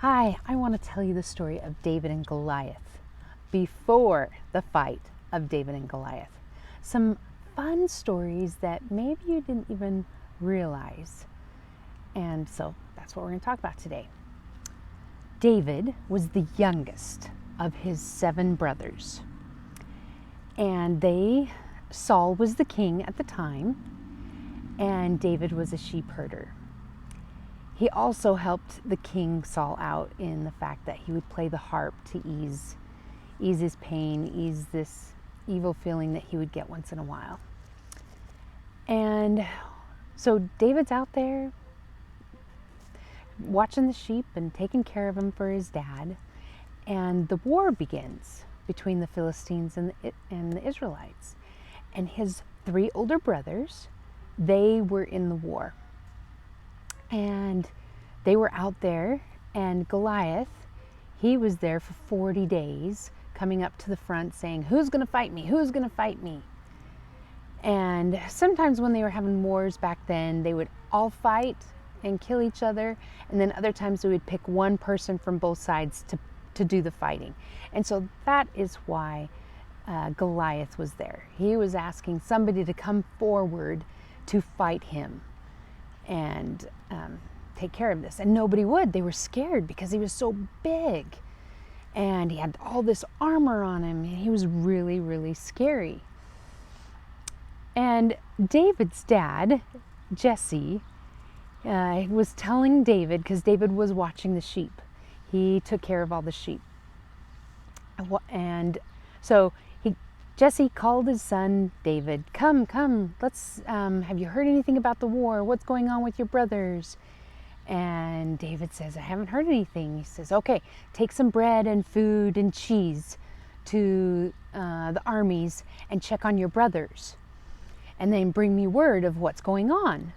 Hi, I want to tell you the story of David and Goliath before the fight of David and Goliath. Some fun stories that maybe you didn't even realize. And so that's what we're going to talk about today. David was the youngest of his 7 brothers. And Saul was the king at the time, and David was a sheep herder. He also helped the king Saul out in the fact that he would play the harp to ease his pain, ease this evil feeling that he would get once in a while. And so David's out there watching the sheep and taking care of them for his dad. And the war begins between the Philistines and the Israelites. And his 3 older brothers, they were in the war. And they were out there, and Goliath, he was there for 40 days, coming up to the front saying, "Who's going to fight me? Who's going to fight me?" And sometimes when they were having wars back then, they would all fight and kill each other. And then other times they would pick one person from both sides to do the fighting. And so that is why Goliath was there. He was asking somebody to come forward to fight him and take care of this. And nobody would. They were scared because he was so big. And he had all this armor on him. And he was really, really scary. And David's dad, Jesse, was telling David, because David was watching the sheep. He took care of all the sheep. And so Jesse called his son David. Come, let's, have you heard anything about the war? What's going on with your brothers? And David says, I haven't heard anything. He says, okay, take some bread and food and cheese to the armies and check on your brothers. And then bring me word of what's going on.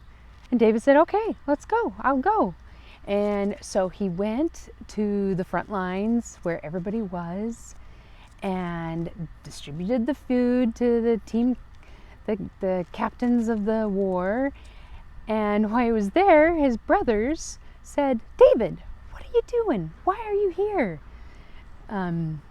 And David said, okay, let's go. I'll go. And so he went to the front lines where everybody was and distributed the food to the team, the captains of the war. And while he was there, his brothers said, David, what are you doing? Why are you here? I'm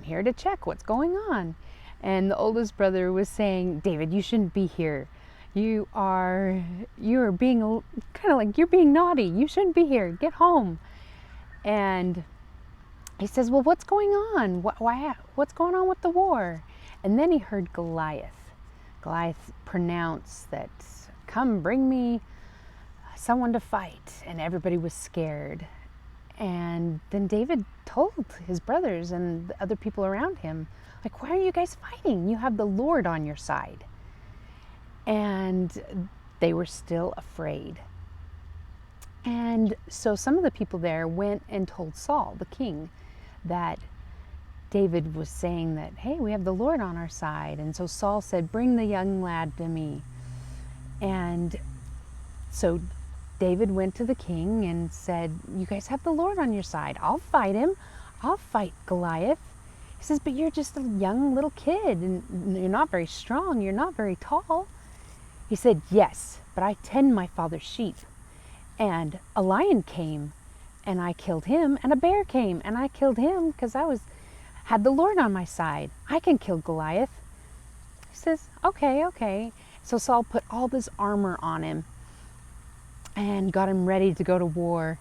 here to check what's going on. And the oldest brother was saying, David, you shouldn't be here. You are being kind of like, you're being naughty. You shouldn't be here. Get home. And he says, well, what's going on? What's going on with the war? And then he heard Goliath. Goliath pronounced that, come, bring me someone to fight. And everybody was scared. And then David told his brothers and the other people around him, like, why are you guys fighting? You have the Lord on your side. And they were still afraid. And so some of the people there went and told Saul, the king, that David was saying that, hey, we have the Lord on our side. And so Saul said, bring the young lad to me. And so David went to the king and said, you guys have the Lord on your side. I'll fight him. I'll fight Goliath. He says, but you're just a young little kid and you're not very strong. You're not very tall. He said, yes, but I tend my father's sheep. And a lion came and I killed him, and a bear came and I killed him because I had the Lord on my side. I can kill Goliath. He says, okay. So Saul put all this armor on him and got him ready to go to war.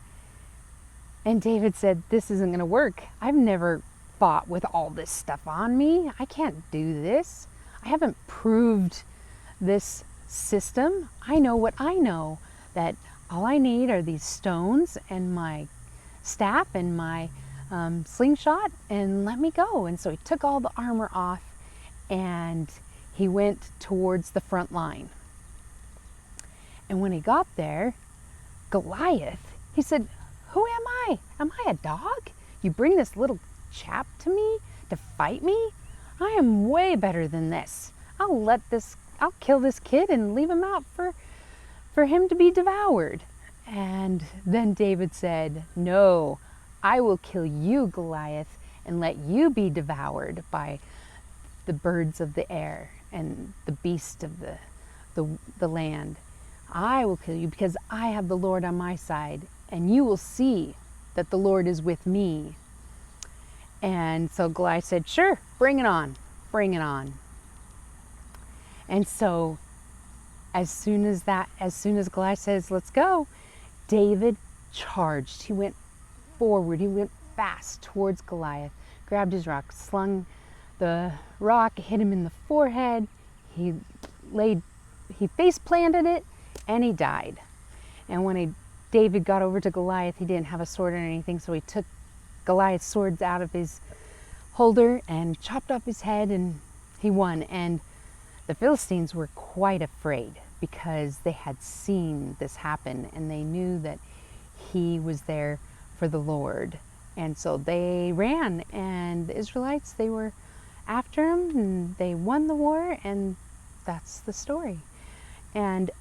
And David said, this isn't going to work. I've never fought with all this stuff on me. I can't do this. I haven't proved this system. I know what I know, that all I need are these stones and my staff and my slingshot, and let me go. And so he took all the armor off and he went towards the front line. And when he got there, Goliath, he said, who am I? Am I a dog? You bring this little chap to me to fight me? I am way better than this. I'll kill this kid and leave him out for him to be devoured. And then David said, no, I will kill you, Goliath, and let you be devoured by the birds of the air and the beast of the land. I will kill you because I have the Lord on my side, and you will see that the Lord is with me. And so Goliath said, sure, bring it on, bring it on. And so as soon as Goliath says, let's go, David charged. He went forward. He went fast towards Goliath, grabbed his rock, slung the rock, hit him in the forehead. He face planted it, and he died. And when David got over to Goliath, he didn't have a sword or anything, so he took Goliath's swords out of his holder and chopped off his head, and he won. And the Philistines were quite afraid because they had seen this happen, and they knew that he was there for the Lord. And so they ran, and the Israelites, they were after him, and they won the war, and that's the story. And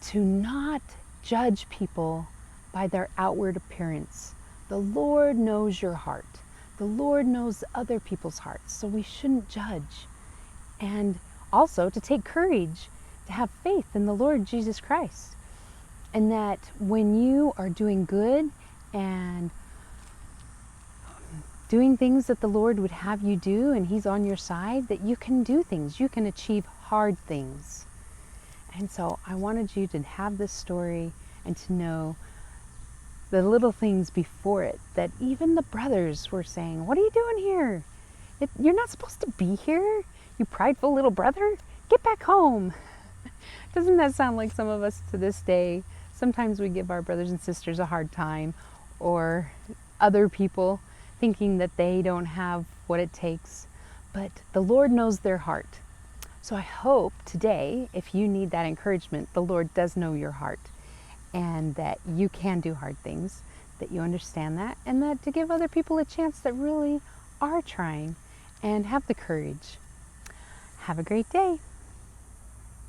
to not judge people by their outward appearance. The Lord knows your heart. The Lord knows other people's hearts, so we shouldn't judge. And also to take courage, to have faith in the Lord Jesus Christ. And that when you are doing good and doing things that the Lord would have you do, and He's on your side, that you can do things, you can achieve hard things. And so I wanted you to have this story and to know the little things before it, that even the brothers were saying, what are you doing here? You're not supposed to be here, you prideful little brother. Get back home. Doesn't that sound like some of us to this day? Sometimes we give our brothers and sisters a hard time, or other people, thinking that they don't have what it takes. But the Lord knows their heart. So I hope today, if you need that encouragement, the Lord does know your heart, and that you can do hard things, that you understand that, and that to give other people a chance that really are trying, and have the courage. Have a great day.